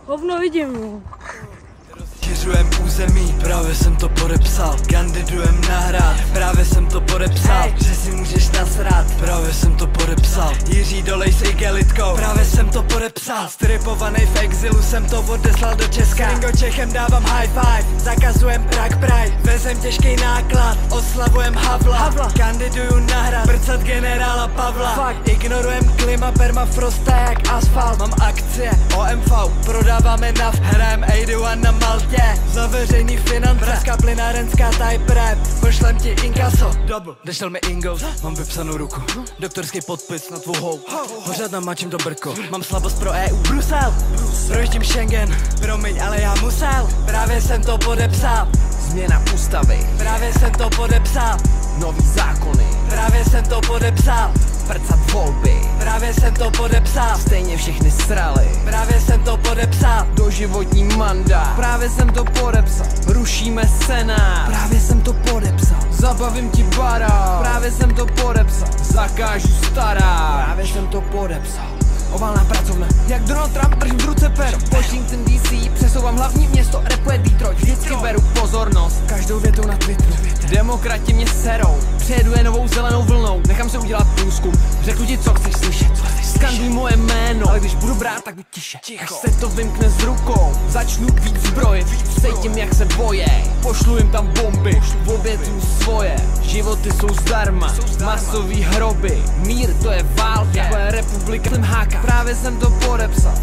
Hovno vidím. Rozšiřujem území, právě jsem to podepsal. Kandidujem na hrad, právě jsem to podepsal. Že si můžeš nasrát, právě jsem to podepsal. Jiří, dolej s igelitkou, právě jsem to podepsal. Stripovaný v exilu, jsem to odeslal do Česka. Ringo Čechem dávám high five, zakazujem Prague Pride. Vezem těžký náklad, oslavujem Havla. Kandiduju na hrad, brcat generála Pavla. Ignorujem klima, permafrosta jak asfalt. Mám akcie, OMV, prodáváme naft. Hrajem A1 na Maltě, za veřejný finance. Pražská plynárenská type rap, pošlem ti inkaso. Double, dešel mi ingos, mám vypsanou ruku. Doktorský podpis na tvou hou. Pořád namačím to brko, mám slabost pro EU. Brusel, projíždím Schengen, promiň, ale já musel. Právě jsem to podepsal. Změna ústavy, Právě jsem to podepsal. nový zákony, Právě jsem to podepsal. prcat volby, Právě jsem to podepsal. stejně všechny srali, Právě jsem to podepsal. doživotní mandát, právě jsem to podepsal, rušíme senát, právě jsem to podepsal, zabavím ti barák, právě jsem to podepsal, zakážu stará, právě jsem to podepsal. Ovalná pracovna, jak Donald Trump držím v ruce pero. Washington DC, přesouvám hlavní město, rapuje Detroit. Vždycky beru pozornost, každou větou na Twitteru. Demokrati mě serou, přejedu je novou zelenou vlnou. Nechám se udělat průzkum, řeknu ti, co chceš slyšet. Skanduj moje jméno, ale když budu brát, tak buď tiše. Až se to vymkne z rukou, začnu víc zbroje. Cítím, jak se boje, pošlu jim tam bomby, obětuju svoje. Životy jsou zdarma, masový hroby, mír to je válka. Republika jsem háka, právě jsem to podepsal.